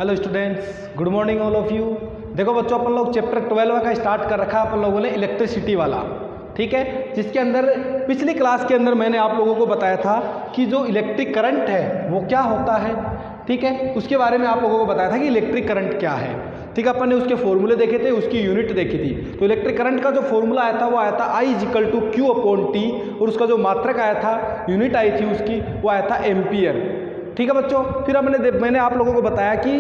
Hello students, good morning all of you. देखो बच्चों, अपन लोग चैप्टर 12 का स्टार्ट कर रखा है अपन लोगों ने इलेक्ट्रिसिटी वाला, ठीक है, जिसके अंदर पिछली क्लास के अंदर मैंने आप लोगों को बताया था कि जो इलेक्ट्रिक करंट है वो क्या होता है, ठीक है, उसके बारे में आप लोगों को बताया था कि इलेक्ट्रिक करंट क्या है, ठीक है। अपन ने उसके फॉर्मूले देखे थे, उसकी यूनिट देखी थी। तो इलेक्ट्रिक करंट का जो फॉर्मूला आया था वो आया था I = Q/T, और उसका जो मात्रक आया था, यूनिट आई थी उसकी, वो आया था एम्पियर, ठीक है बच्चों। फिर मैंने आप लोगों को बताया कि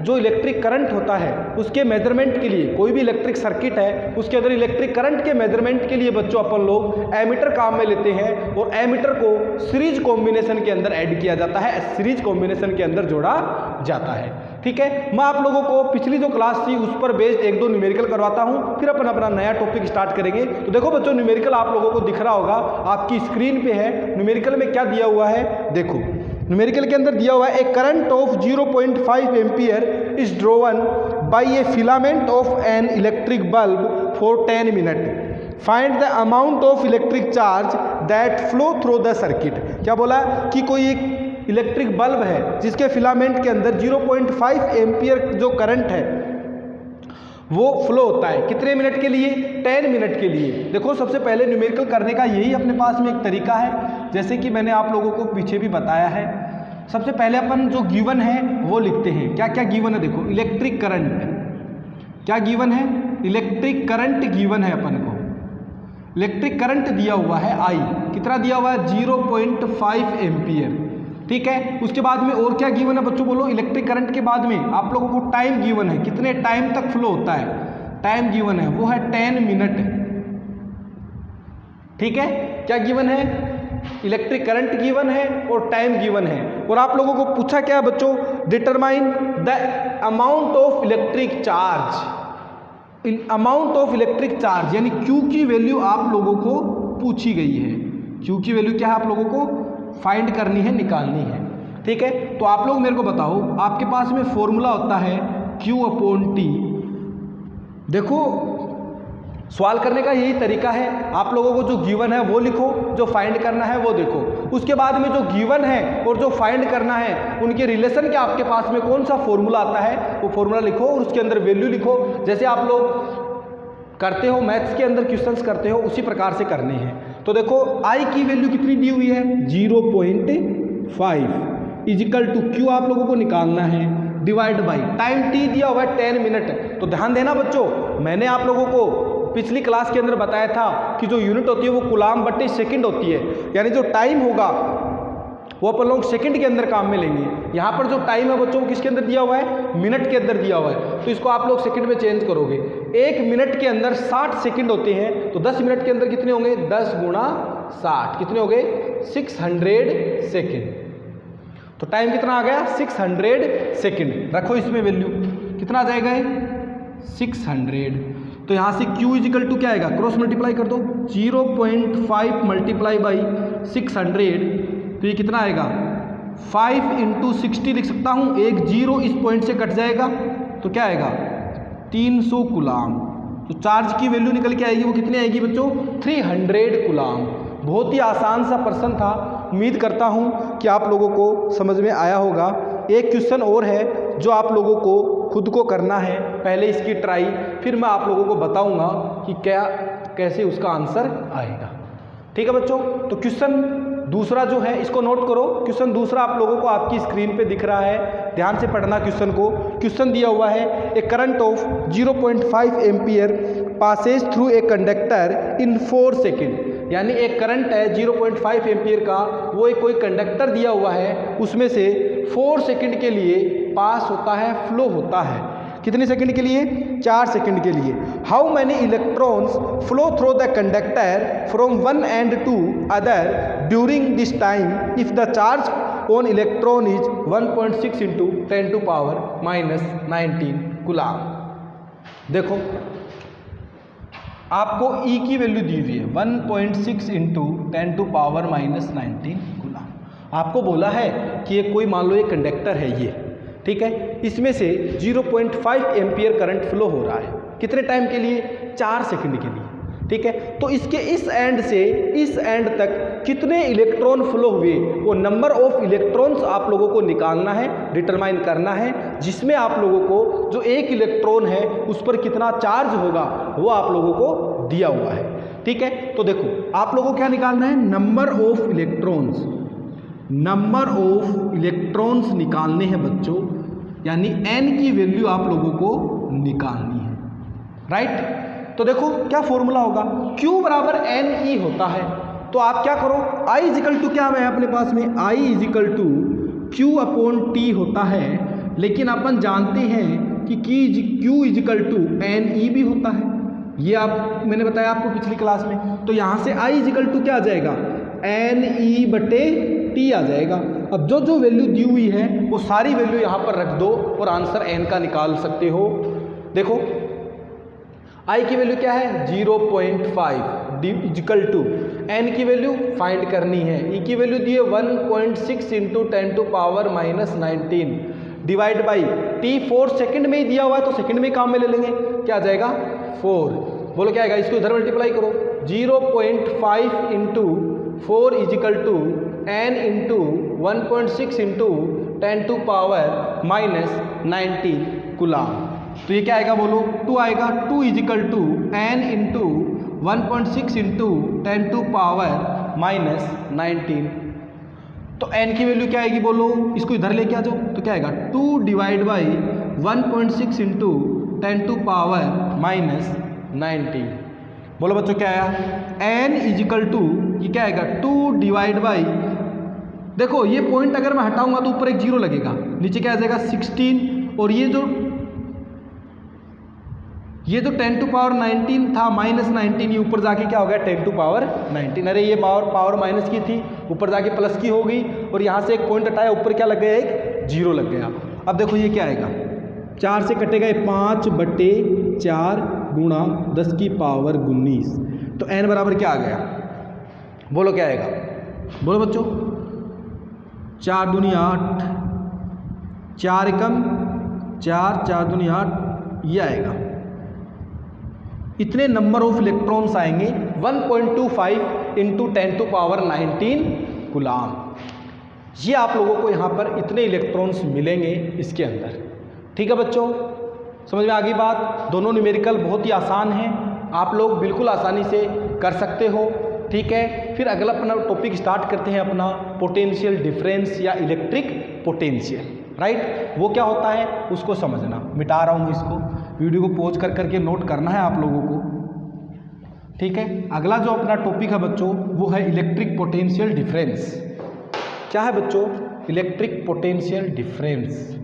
जो इलेक्ट्रिक करंट होता है उसके मेजरमेंट के लिए, कोई भी इलेक्ट्रिक सर्किट है उसके अंदर इलेक्ट्रिक करंट के मेजरमेंट के लिए बच्चों अपन लोग एमीटर काम में लेते हैं, और एमीटर को सीरीज कॉम्बिनेशन के अंदर ऐड किया जाता है, सीरीज कॉम्बिनेशन के अंदर जोड़ा जाता है, ठीक है। मैं आप लोगों को पिछली जो क्लास थी उस पर बेस्ड 1-2 न्यूमेरिकल करवाता हूँ, फिर अपन अपना नया टॉपिक स्टार्ट करेंगे। तो देखो बच्चों, न्यूमेरिकल आप लोगों को दिख रहा होगा, आपकी स्क्रीन पे है। न्यूमेरिकल में क्या दिया हुआ है, देखो न्यूमेरिकल के अंदर दिया हुआ है, a current of 0.5 ampere is drawn by a filament of an electric bulb for 10 minute, find the amount of electric charge that flow through the circuit. क्या बोला कि कोई एक इलेक्ट्रिक बल्ब है जिसके फिलामेंट के अंदर 0.5 एम्पियर जो करंट है वो फ्लो होता है, कितने मिनट के लिए, 10 मिनट के लिए। देखो सबसे पहले न्यूमेरिकल करने का यही अपने पास में एक तरीका है, जैसे कि मैंने आप लोगों को पीछे भी बताया है। सबसे पहले अपन जो गिवन है वो लिखते हैं। क्या क्या गिवन है, देखो इलेक्ट्रिक करंट, क्या गिवन है, इलेक्ट्रिक करंट गिवन है अपन को। इलेक्ट्रिक करंट दिया हुआ है I, कितना दिया हुआ है, 0.5 एम्पियर, ठीक है। उसके बाद में और क्या गिवन है बच्चों, बोलो। इलेक्ट्रिक करंट के बाद में आप लोगों को टाइम गिवन है, कितने टाइम तक फ्लो होता है, टाइम गिवन है, वो है 10 मिनट, ठीक है। क्या गिवन है, इलेक्ट्रिक करंट गिवन है और टाइम गिवन है। और आप लोगों को पूछा क्या बच्चों, determine the amount of electric charge, amount of electric charge, यानी Q की वैल्यू आप लोगों को पूछी गई है। Q की वैल्यू क्या है, आप लोगों को फाइंड करनी है, निकालनी है, ठीक है। तो आप लोग मेरे को बताओ, आपके पास में फॉर्मूला होता है Q/T। देखो सवाल करने का यही तरीका है, आप लोगों को जो गिवन है वो लिखो, जो फाइंड करना है वो देखो। उसके बाद में जो गिवन है और जो फाइंड करना है उनके रिलेशन के आपके पास में कौन सा फॉर्मूला आता है वो फॉर्मूला लिखो, और उसके अंदर वैल्यू लिखो। जैसे आप लोग करते हो मैथ्स के अंदर क्वेश्चंस करते हो, उसी प्रकार से करनी है। तो देखो I की वैल्यू कितनी दी हुई है, 0.5 = Q आप लोगों को निकालना है, डिवाइड बाई टाइम T दिया हुआ है 10 मिनट। तो ध्यान देना बच्चों, मैंने आप लोगों को पिछली क्लास के अंदर बताया था कि जो यूनिट होती है वो कूलाम/सेकंड होती है, यानी जो टाइम होगा वो अपन लोग सेकंड के अंदर काम में लेंगे। यहाँ पर जो टाइम है बच्चों किसके अंदर दिया हुआ है, मिनट के अंदर दिया हुआ है, तो इसको आप लोग सेकंड में चेंज करोगे। 1 मिनट के अंदर 60 सेकंड होते हैं, तो 10 मिनट के अंदर कितने होंगे, 10 × 60, कितने हो गए, 600 सेकंड। तो टाइम कितना आ गया, 600 सेकंड। रखो इसमें वैल्यू, कितना आ जाएगा, 600। तो यहाँ से Q = क्या आएगा, क्रॉस मल्टीप्लाई कर दो, 0.5 × 600, तो ये कितना आएगा, 5 × 60 लिख सकता हूँ, एक 0 इस पॉइंट से कट जाएगा, तो क्या आएगा, 300 कूलाम। तो चार्ज की वैल्यू निकल के आएगी, वो कितनी आएगी बच्चों, 300 कूलाम। बहुत ही आसान सा प्रश्न था, उम्मीद करता हूँ कि आप लोगों को समझ में आया होगा। एक क्वेश्चन और है जो आप लोगों को खुद को करना है, पहले इसकी ट्राई, फिर मैं आप लोगों को बताऊंगा कि कैसे उसका आंसर आएगा, ठीक है बच्चों। तो क्वेश्चन दूसरा जो है इसको नोट करो। क्वेश्चन दूसरा आप लोगों को आपकी स्क्रीन पे दिख रहा है, ध्यान से पढ़ना क्वेश्चन को। क्वेश्चन दिया हुआ है, a current of 0.5 ampere passes through a conductor in 4 second, यानी एक करंट है 0.5 एम्पियर का, वो एक कोई कंडक्टर दिया हुआ है, उसमें से 4 सेकंड के लिए पास होता है, फ्लो होता है। कितने सेकंड के लिए, 4 सेकंड के लिए। How many electrons flow through the conductor from one end to other during this time if the charge on electron is 1.6 × 10⁻⁻19 coulomb. देखो आपको E की वैल्यू दी हुई है 1.6 × 10⁻⁻19 कूलाम। आपको बोला है कि ये कोई मान लो ये कंडक्टर है, ये ठीक है, इसमें से 0.5 एम्पियर करंट फ्लो हो रहा है, कितने टाइम के लिए, 4 सेकंड के लिए। ठीक है। तो इसके इस एंड से इस एंड तक कितने इलेक्ट्रॉन फ्लो हुए, वो नंबर ऑफ इलेक्ट्रॉन्स आप लोगों को निकालना है, डिटरमाइन करना है, जिसमें आप लोगों को जो एक इलेक्ट्रॉन है उस पर कितना चार्ज होगा वो आप लोगों को दिया हुआ है, ठीक है। तो देखो आप लोगों को क्या निकालना है, number of electrons, number of electrons निकालने हैं बच्चों, यानी n की वैल्यू आप लोगों को निकालनी है, राइट। तो देखो क्या फॉर्मूला होगा, Q बराबर NE होता है। तो आप क्या करो, I इजिकल टू क्या है अपने पास में, I is equal to Q upon T होता है, लेकिन अपन जानते हैं कि Q इजिकल टू NE भी होता है, ये आप मैंने बताया आपको पिछली क्लास में। तो यहाँ से I इजिकल टू क्या आ जाएगा, NE बटे T आ जाएगा। अब जो जो वैल्यू दी हुई है वो सारी वैल्यू यहाँ पर रख दो और आंसर n का निकाल सकते हो। देखो I की वैल्यू क्या है 0.5 डी इजिकल टू n की वैल्यू फाइंड करनी है, E की वैल्यू दी है 1.6 into 10⁻⁻19 divide by T 4 second में ही दिया हुआ है, तो सेकंड में काम में ले लेंगे, क्या आ जाएगा 4। बोलो क्या आएगा, इसको इधर मल्टीप्लाई करो, 0.5 into 4 is equal to n into 1.6 into 10⁻⁻19 coulomb. तो ये क्या आएगा बोलो, 2 आएगा, 2 is equal to n into 1.6 into 10⁻⁻19। तो n की वैल्यू क्या आएगी बोलो, इसको इधर लेके आ जाओ, तो क्या आएगा 2 डिवाइड बाई 1.6 इंटू 10⁻⁻19। बोलो बच्चों क्या आया, n इजिकल टू ये क्या आएगा 2 डिवाइड बाई, देखो ये पॉइंट अगर मैं हटाऊंगा तो ऊपर एक जीरो लगेगा, नीचे क्या आ जाएगा 16, और ये जो 10⁻19 था -19, ये ऊपर जाके क्या हो गया 10⁻19। अरे ये पावर माइनस की थी, ऊपर जाके प्लस की हो गई, और यहाँ से एक पॉइंट हटाया, ऊपर क्या लग गया, एक जीरो लग गया। अब देखो ये क्या आएगा, 4 से कटेगा 5/4 गुणा 10 की पावर 19, तो n बराबर क्या आ गया, बोलो क्या आएगा, बोलो बच्चों 4 दूनी 8, 4 एकम 4, 4 दूनी 8, ये आएगा। इतने नंबर ऑफ इलेक्ट्रॉन्स आएंगे 1.25 इंटू 10⁻19 कूलम। ये आप लोगों को यहाँ पर इतने इलेक्ट्रॉन्स मिलेंगे इसके अंदर, ठीक है बच्चों, समझ में आ गई बात। दोनों न्यूमेरिकल बहुत ही आसान हैं, आप लोग बिल्कुल आसानी से कर सकते हो, ठीक है। फिर अगला अपना टॉपिक स्टार्ट करते हैं अपना पोटेंशियल डिफरेंस या इलेक्ट्रिक पोटेंशियल, राइट। वो क्या होता है उसको समझना, मिटा रहा हूँ इसको, वीडियो को पॉज कर करके नोट करना है आप लोगों को, ठीक है। अगला जो अपना टॉपिक है बच्चों वो है इलेक्ट्रिक पोटेंशियल डिफरेंस। क्या है बच्चों, electric potential difference,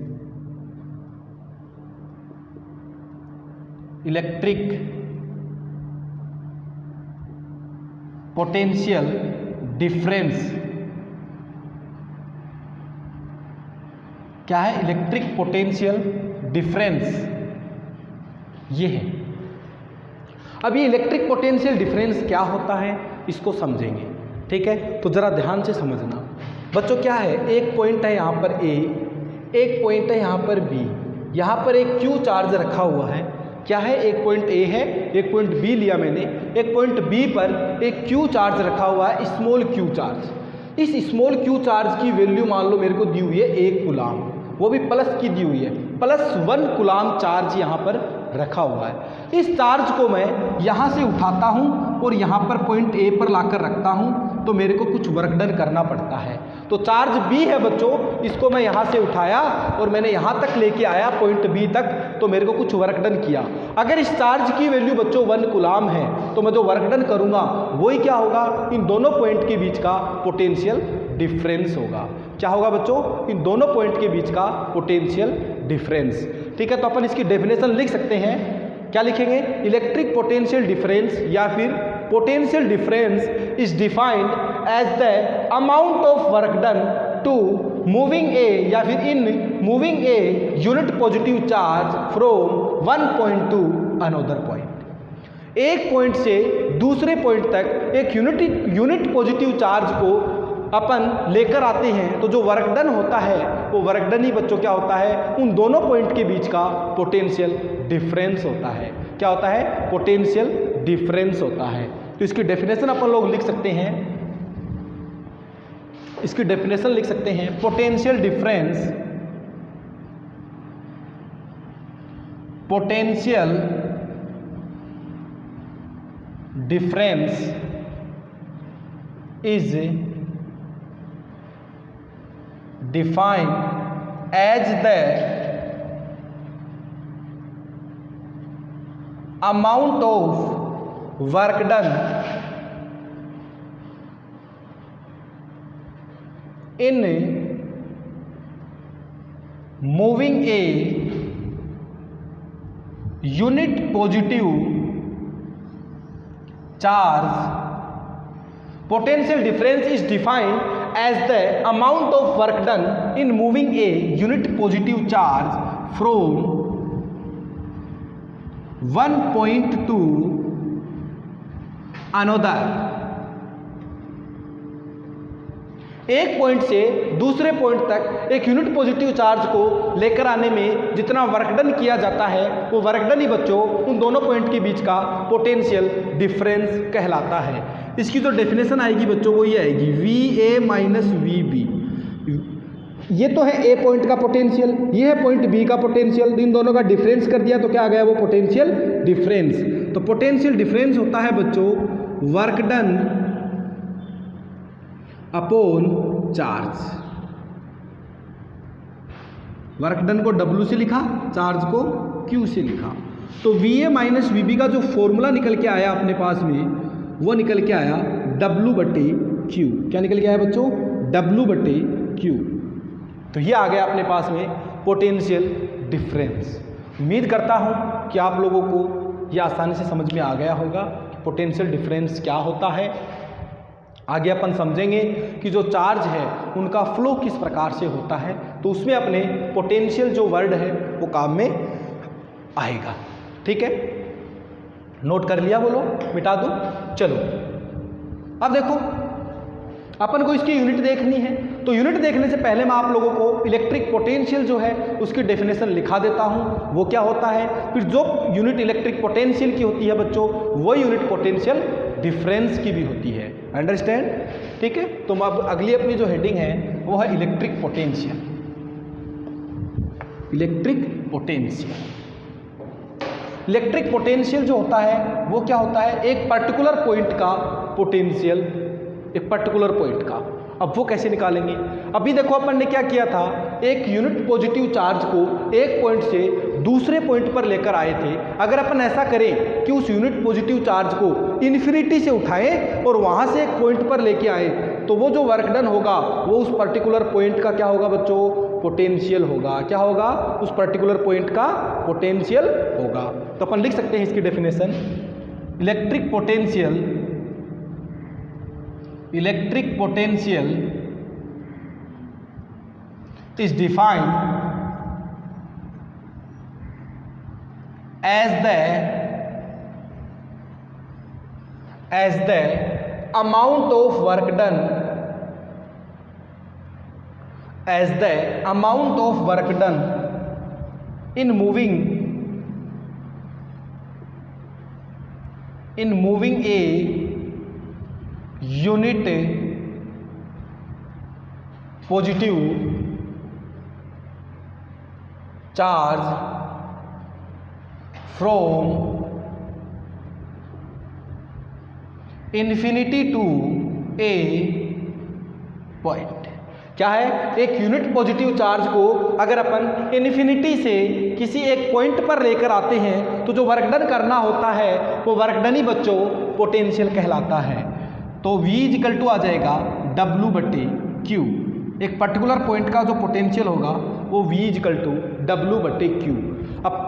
electric potential difference क्या है, इलेक्ट्रिक पोटेंशियल डिफरेंस ये है। अब ये इलेक्ट्रिक पोटेंशियल डिफरेंस क्या होता है इसको समझेंगे, ठीक है। तो ज़रा ध्यान से समझना बच्चों, क्या है, एक पॉइंट है यहाँ पर A, एक पॉइंट है यहाँ पर B, यहाँ पर एक Q चार्ज रखा हुआ है, क्या है, एक पॉइंट A है, एक पॉइंट B लिया मैंने, एक पॉइंट B पर एक Q चार्ज रखा हुआ है, स्मॉल Q चार्ज। इस स्मॉल Q चार्ज की वैल्यू मान लो मेरे को दी हुई है 1 कूलम, वो भी प्लस की दी हुई है, +1 कूलम चार्ज यहाँ पर रखा हुआ है। इस चार्ज को मैं यहाँ से उठाता हूँ और यहाँ पर पॉइंट A पर लाकर रखता हूँ, तो मेरे को कुछ वर्क डन करना पड़ता है। तो चार्ज B है बच्चों, इसको मैं यहाँ से उठाया और मैंने यहाँ तक लेके आया पॉइंट B तक, तो मेरे को कुछ वर्क डन किया। अगर इस चार्ज की वैल्यू बच्चों 1 कूलम है तो मैं जो वर्क डन करूँगा वही क्या होगा, इन दोनों पॉइंट के बीच का पोटेंशियल डिफरेंस होगा। क्या होगा बच्चों, इन दोनों पॉइंट के बीच का पोटेंशियल डिफरेंस, ठीक है। तो अपन इसकी डेफिनेशन लिख सकते हैं, क्या लिखेंगे, इलेक्ट्रिक पोटेंशियल डिफरेंस या फिर potential difference is defined as the amount of work done to moving a या फिर in moving a unit positive charge from one point to another point. एक पॉइंट से दूसरे पॉइंट तक एक यूनिट पॉजिटिव चार्ज को अपन लेकर आते हैं, तो जो वर्क डन होता है वो वर्क डन ही बच्चों क्या होता है, उन दोनों पॉइंट के बीच का पोटेंशियल डिफरेंस होता है। क्या होता है, पोटेंशियल डिफरेंस होता है। तो इसकी डेफिनेशन अपन लोग लिख सकते हैं, इसकी डेफिनेशन लिख सकते हैं, potential difference, potential difference is defined as the amount of work done in moving a unit positive charge. Potential difference is defined as the amount of work done in moving a unit positive charge from one point to another. एक point से दूसरे point तक एक unit positive charge को लेकर आने में जितना वर्क डन किया जाता है वो वर्क डन ही बच्चों उन दोनों पॉइंट के बीच का पोटेंशियल डिफरेंस कहलाता है। इसकी जो डेफिनेशन आएगी बच्चों वो ये आएगी VA माइनस VB। ये तो है ए पॉइंट का पोटेंशियल, ये है पॉइंट बी का पोटेंशियल, इन दोनों का डिफरेंस कर दिया तो क्या आ गया वो पोटेंशियल डिफरेंस। तो पोटेंशियल डिफरेंस होता है बच्चों work done upon charge. Work done को W से लिखा, चार्ज को Q से लिखा। तो VA माइनस VB का जो फॉर्मूला निकल के आया अपने पास में वो निकल के आया W/Q। क्या निकल के आया बच्चों? W/Q। तो ये आ गया अपने पास में पोटेंशियल डिफरेंस। उम्मीद करता हूँ कि आप लोगों को ये आसानी से समझ में आ गया होगा कि पोटेंशियल डिफरेंस क्या होता है। आगे अपन समझेंगे कि जो चार्ज है उनका फ्लो किस प्रकार से होता है, तो उसमें अपने पोटेंशियल जो वर्ड है वो काम में आएगा। ठीक है, नोट कर लिया? बोलो, मिटा दूँ? चलो अब देखो अपन को इसकी यूनिट देखनी है, तो यूनिट देखने से पहले मैं आप लोगों को इलेक्ट्रिक पोटेंशियल जो है उसकी डेफिनेशन लिखा देता हूँ, वो क्या होता है। फिर जो यूनिट इलेक्ट्रिक पोटेंशियल की होती है बच्चों वो यूनिट पोटेंशियल डिफरेंस की भी होती है। अंडरस्टैंड? ठीक है, तो अब अगली अपनी जो हेडिंग है वो है electric potential. Electric potential, electric potential जो होता है वो क्या होता है, एक पर्टिकुलर पॉइंट का पोटेंशियल, एक पर्टिकुलर पॉइंट का। अब वो कैसे निकालेंगे? अभी देखो अपन ने क्या किया था, एक यूनिट पॉजिटिव चार्ज को एक पॉइंट से दूसरे पॉइंट पर लेकर आए थे। अगर अपन ऐसा करें कि उस यूनिट पॉजिटिव चार्ज को इन्फिनिटी से उठाएं और वहां से एक पॉइंट पर लेके आए तो वो जो वर्क डन होगा वो उस पर्टिकुलर पॉइंट का क्या होगा बच्चों? पोटेंशियल होगा। क्या होगा? उस पर्टिकुलर पॉइंट का पोटेंशियल होगा। तो अपन लिख सकते हैं इसकी definition, electric potential, electric potential is defined as the amount of work done, as the amount of work done in moving a unit positive charge from infinity to a point। क्या है? एक unit positive charge को अगर अपन infinity से किसी एक point पर लेकर आते हैं तो जो वर्क डन करना होता है वो वर्क डन ही बच्चों पोटेंशियल कहलाता है। तो V = आ जाएगा W/Q। एक पर्टिकुलर पॉइंट का जो पोटेंशियल होगा वो V = W/Q। अब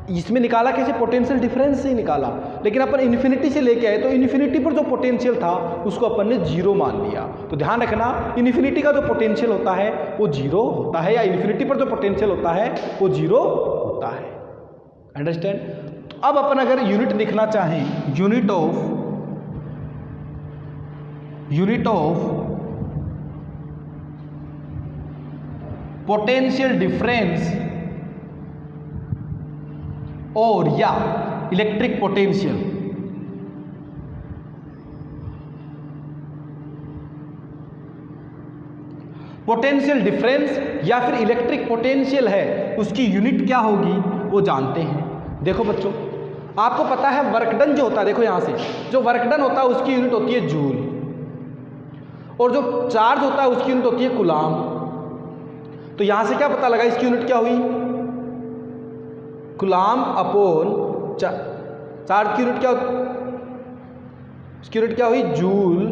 इसमें निकाला कैसे? पोटेंशियल डिफरेंस से ही निकाला, लेकिन अपन इन्फिनिटी से लेके आए तो इन्फिनिटी पर जो पोटेंशियल था उसको अपन ने जीरो मान लिया। तो ध्यान रखना, इन्फिनिटी का जो पोटेंशियल होता है वो जीरो होता है, या इन्फिनिटी पर जो पोटेंशियल होता है वो जीरो होता है। अंडरस्टैंड? तो अब अपन अगर यूनिट लिखना चाहें, यूनिट ऑफ पोटेंशियल डिफरेंस और या इलेक्ट्रिक पोटेंशियल, पोटेंशियल डिफरेंस या फिर इलेक्ट्रिक पोटेंशियल है उसकी यूनिट क्या होगी वो जानते हैं। देखो बच्चों, आपको पता है वर्क डन जो होता है, देखो यहाँ से जो वर्क डन होता है उसकी यूनिट होती है जूल, और जो चार्ज होता है उसकी यूनिट होती है कूलाम। तो यहाँ से क्या पता लगा इसकी यूनिट क्या हुई, कूलाम अपॉन चार्ज की यूनिट क्या इसकी यूनिट क्या हुई, जूल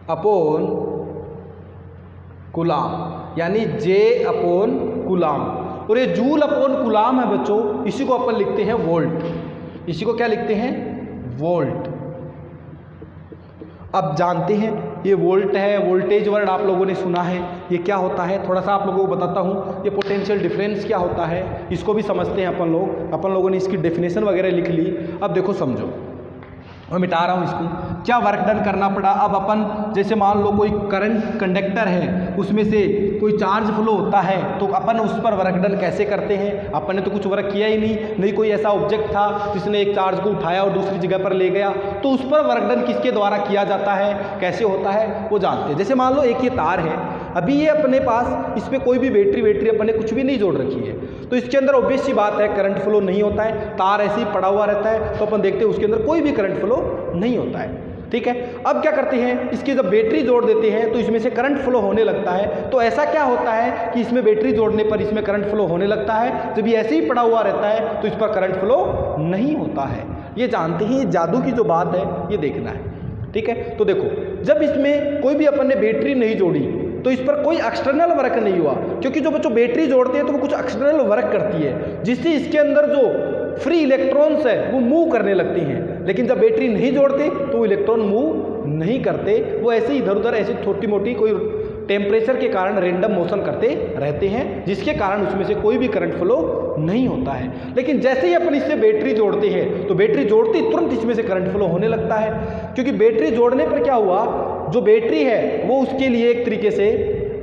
अपॉन कूलाम, यानी जे अपॉन कूलाम। और ये जूल अपॉन कूलाम है बच्चों, इसी को अपन लिखते हैं वोल्ट, इसी को क्या लिखते हैं, वोल्ट। अब जानते हैं ये वोल्ट है, वोल्टेज वर्ड आप लोगों ने सुना है, ये क्या होता है थोड़ा सा आप लोगों को बताता हूँ। ये पोटेंशियल डिफरेंस क्या होता है इसको भी समझते हैं अपन लोगों ने इसकी डेफिनेशन वगैरह लिख ली। अब देखो समझो, मैं मिटा रहा हूँ इसको, क्या वर्क डन करना पड़ा। अब अपन जैसे मान लो कोई करंट कंडक्टर है, उसमें से कोई चार्ज फ्लो होता है, तो अपन उस पर वर्क डन कैसे करते हैं। अपन ने तो कुछ वर्क किया ही नहीं कोई ऐसा ऑब्जेक्ट था जिसने एक चार्ज को उठाया और दूसरी जगह पर ले गया, तो उस पर वर्क डन किसके द्वारा किया जाता है, कैसे होता है वो जानते हैं। जैसे मान लो एक ये तार है, अभी ये अपने पास इस पर कोई भी बैटरी अपन ने कुछ भी नहीं जोड़ रखी है, तो इसके अंदर ऑब्वियस सी बात है करंट फ्लो नहीं होता है, तार ऐसे ही पड़ा हुआ रहता है, तो अपन देखते हैं उसके अंदर कोई भी करंट फ्लो नहीं होता है। ठीक है, अब क्या करते हैं, इसकी जब बैटरी जोड़ देते हैं तो इसमें से करंट फ्लो होने लगता है। तो ऐसा क्या होता है कि इसमें बैटरी जोड़ने पर इसमें करंट फ्लो होने लगता है, जब ये ऐसे ही पड़ा हुआ रहता है तो इस पर करंट फ्लो नहीं होता है। ये जानते ही, जादू की जो बात है ये देखना है। ठीक है, तो देखो जब इसमें कोई भी अपन ने बैटरी नहीं जोड़ी तो इस पर कोई एक्सटर्नल वर्क नहीं हुआ, क्योंकि जो बच्चों बैटरी जोड़ते हैं तो वो कुछ एक्सटर्नल वर्क करती है जिससे इसके अंदर जो फ्री इलेक्ट्रॉन्स है वो मूव करने लगते हैं। लेकिन जब बैटरी नहीं जोड़ते तो इलेक्ट्रॉन मूव नहीं करते, वो ऐसे इधर उधर ऐसे छोटी मोटी कोई टेम्परेचर के कारण रैंडम मोशन करते रहते हैं, जिसके कारण उसमें से कोई भी करंट फ्लो नहीं होता है। लेकिन जैसे ही अपन इससे बैटरी जोड़ते हैं तो बैटरी जोड़ते ही तुरंत इसमें से करंट फ्लो होने लगता है, क्योंकि बैटरी जोड़ने पर क्या हुआ, जो बैटरी है वो उसके लिए एक तरीके से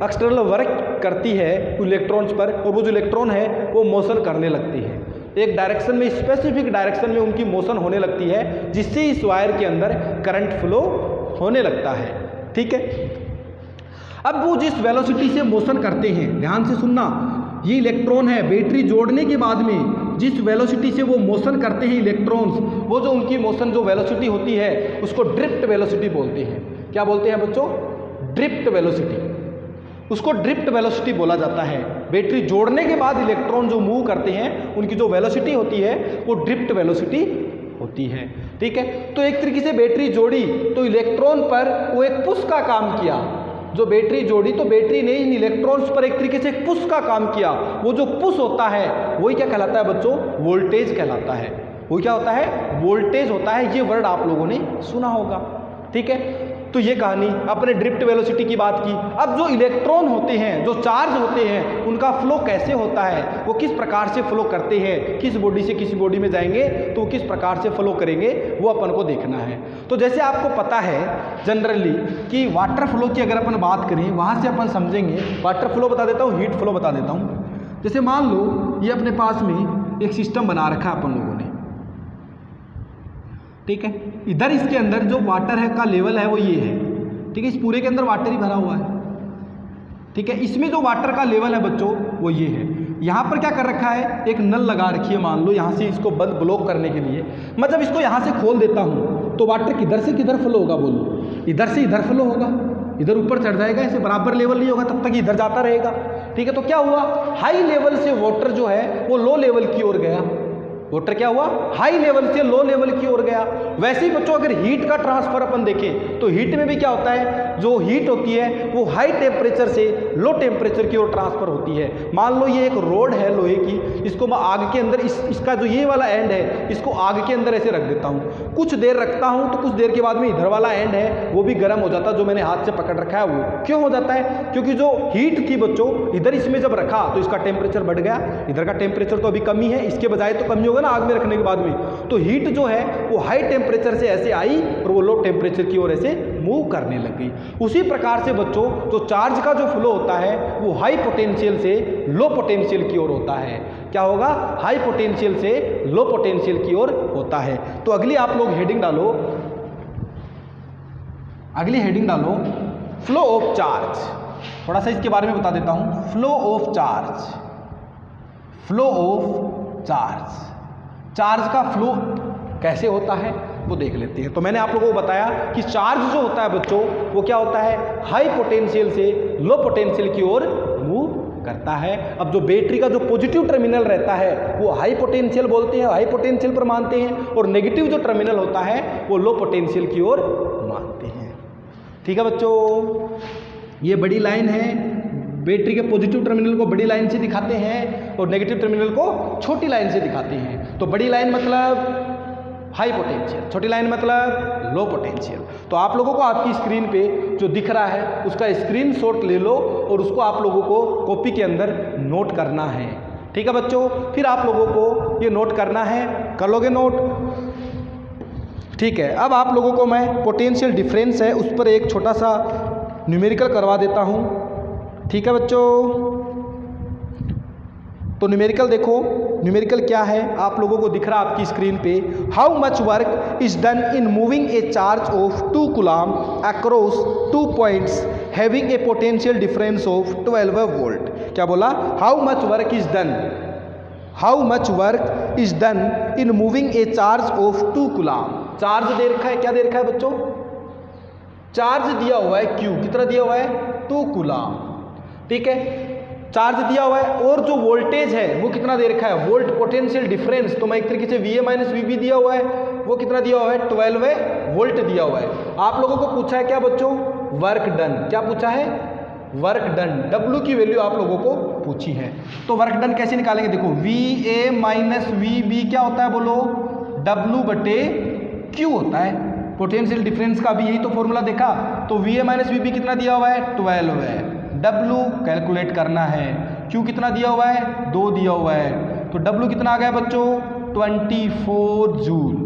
एक्सटर्नल वर्क करती है इलेक्ट्रॉन्स पर, और वो जो इलेक्ट्रॉन है वो मोशन करने लगती है एक डायरेक्शन में, स्पेसिफिक डायरेक्शन में उनकी मोशन होने लगती है, जिससे इस वायर के अंदर करंट फ्लो होने लगता है। ठीक है, अब वो जिस वेलोसिटी से मोशन करते हैं, ध्यान से सुनना, ये इलेक्ट्रॉन है, बैटरी जोड़ने के बाद में जिस वेलोसिटी से वो मोशन करते हैं इलेक्ट्रॉन्स, वो जो उनकी मोशन जो वेलोसिटी होती है उसको ड्रिफ्ट वेलोसिटी बोलते हैं। क्या बोलते हैं बच्चों, ड्रिफ्ट वेलोसिटी, उसको ड्रिफ्ट वेलोसिटी बोला जाता है। बैटरी जोड़ने के बाद इलेक्ट्रॉन जो मूव करते हैं उनकी जो वेलोसिटी होती है वो ड्रिफ्ट वेलोसिटी होती है। ठीक है, तो एक तरीके से बैटरी जोड़ी तो इलेक्ट्रॉन पर वो एक पुश का काम किया, जो बैटरी जोड़ी तो बैटरी ने इन इलेक्ट्रॉन्स पर एक तरीके से एक पुश का काम किया, वो जो पुश होता है वही क्या कहलाता है बच्चों, वोल्टेज कहलाता है। वो क्या होता है, वोल्टेज होता है। ये वर्ड आप लोगों ने सुना होगा। ठीक है, तो ये कहानी अपने ड्रिफ्ट वेलोसिटी की बात की। अब जो इलेक्ट्रॉन होते हैं, जो चार्ज होते हैं, उनका फ्लो कैसे होता है, वो किस प्रकार से फ्लो करते हैं, किस बॉडी से किसी बॉडी में जाएंगे तो वो किस प्रकार से फ्लो करेंगे वो अपन को देखना है। तो जैसे आपको पता है जनरली कि वाटर फ्लो की अगर अपन बात करें, वहाँ से अपन समझेंगे। वाटर फ्लो बता देता हूँ, हीट फ्लो बता देता हूँ। जैसे मान लो ये अपने पास में एक सिस्टम बना रखा है अपन लोगों ने, ठीक है, इधर इसके अंदर जो वाटर है का लेवल है वो ये है। ठीक है, इस पूरे के अंदर वाटर ही भरा हुआ है। ठीक है, इसमें जो वाटर का लेवल है बच्चों वो ये है। यहाँ पर क्या कर रखा है, एक नल लगा रखी है, मान लो यहाँ से इसको बंद ब्लॉक करने के लिए। मतलब इसको यहाँ से खोल देता हूँ तो वाटर किधर से किधर फ्लो होगा, बोलो, इधर से इधर फ्लो होगा, इधर ऊपर चढ़ जाएगा, ऐसे बराबर लेवल नहीं होगा, तब तक इधर जाता रहेगा। ठीक है, तो क्या हुआ, हाई लेवल से वाटर जो है वो लो लेवल की ओर गया। वाटर क्या हुआ, हाई लेवल से लो लेवल की ओर गया। वैसे ही बच्चों अगर हीट का ट्रांसफर अपन देखें तो हीट में भी क्या होता है, जो हीट होती है वो हाई टेम्परेचर से लो टेम्परेचर की ओर ट्रांसफर होती है। मान लो ये एक रोड है लोहे की, इसको मैं आग के अंदर इसका जो ये वाला एंड है इसको आग के अंदर ऐसे रख देता हूँ, कुछ देर रखता हूँ तो कुछ देर के बाद में इधर वाला एंड है वो भी गर्म हो जाता है, जो मैंने हाथ से पकड़ रखा है वो क्यों हो जाता है, क्योंकि जो हीट थी बच्चों इधर इसमें जब रखा तो इसका टेम्परेचर बढ़ गया, इधर का टेम्परेचर तो अभी कम ही है, इसके बजाय तो कम ही होगा ना आग में रखने के बाद में। तो हीट जो है वो हाई टेम्परेचर से ऐसे आई और वो लो टेम्परेचर की ओर ऐसे मूव करने लग गई। उसी प्रकार से बच्चों जो चार्ज का जो फ्लो होता है वो हाई पोटेंशियल से लो पोटेंशियल की ओर होता है। क्या होगा, हाई पोटेंशियल से लो पोटेंशियल की ओर होता है। तो अगली आप लोग हेडिंग डालो, अगली हेडिंग डालो, फ्लो ऑफ चार्ज। थोड़ा सा इसके बारे में बता देता हूँ। Flow of charge, flow of charge, charge का फ्लो कैसे होता है वो देख लेते हैं। तो मैंने आप लोगों को बताया कि चार्ज जो होता है बच्चों वो क्या होता है, हाई पोटेंशियल से लो पोटेंशियल की ओर मूव करता है। अब जो बैटरी का जो पॉजिटिव टर्मिनल रहता है वो हाई पोटेंशियल बोलते हैं, हाई पोटेंशियल पर मानते हैं, और नेगेटिव जो टर्मिनल होता है वो लो पोटेंशियल की ओर मानते हैं। ठीक है बच्चों, ये बड़ी लाइन है, बैटरी के पॉजिटिव टर्मिनल को बड़ी लाइन से दिखाते हैं और नेगेटिव टर्मिनल को छोटी लाइन से दिखाते हैं। तो बड़ी लाइन मतलब हाई पोटेंशियल, छोटी लाइन मतलब लो पोटेंशियल। तो आप लोगों को आपकी स्क्रीन पे जो दिख रहा है उसका स्क्रीनशॉट ले लो और उसको आप लोगों को कॉपी के अंदर नोट करना है। ठीक है बच्चों, फिर आप लोगों को ये नोट करना है, कर लोगे नोट? ठीक है। अब आप लोगों को मैं पोटेंशियल डिफरेंस है उस पर एक छोटा सा न्यूमेरिकल करवा देता हूँ। ठीक है बच्चों, तो न्यूमेरिकल देखो, न्यूमेरिकल क्या है आप लोगों को दिख रहा है आपकी स्क्रीन पे। How much work is done in moving a charge of 2 coulomb across 2 points having a potential difference of 12 volt. क्या बोला? How much work is done, how much work is done in moving a charge of 2 coulomb. Charge दे रखा है, क्या दे रखा है बच्चों? Charge दिया हुआ है Q, कितना दिया हुआ है? 2 कूलम। ठीक है, चार्ज दिया हुआ है और जो वोल्टेज है वो कितना दे रखा है? वोल्ट पोटेंशियल डिफरेंस, तो मैं एक तरीके से VA माइनस VB दिया हुआ है, वो कितना दिया हुआ है? 12 वोल्ट दिया हुआ है। आप लोगों को पूछा है क्या बच्चों? Work done. क्या पूछा है? Work done. W की वैल्यू आप लोगों को पूछी है। तो वर्क डन कैसे निकालेंगे? देखो, VA माइनस VB क्या होता है बोलो? W/Q होता है। पोटेंशियल डिफरेंस का भी यही तो फॉर्मूला देखा। तो VA माइनस VB कितना दिया हुआ है? 12 है। W कैलकुलेट करना है, Q कितना दिया हुआ है? 2 दिया हुआ है। तो W कितना आ गया बच्चों? 24 जूल।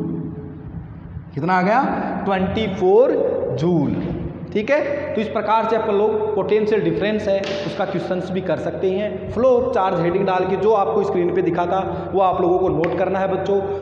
कितना आ गया? 24 जूल। ठीक है, तो इस प्रकार से अपन लोग पोटेंशियल डिफरेंस है उसका क्वेश्चंस भी कर सकते हैं। फ्लो ऑफ चार्ज हेडिंग डाल के जो आपको स्क्रीन पे दिखा था वो आप लोगों को नोट करना है बच्चों।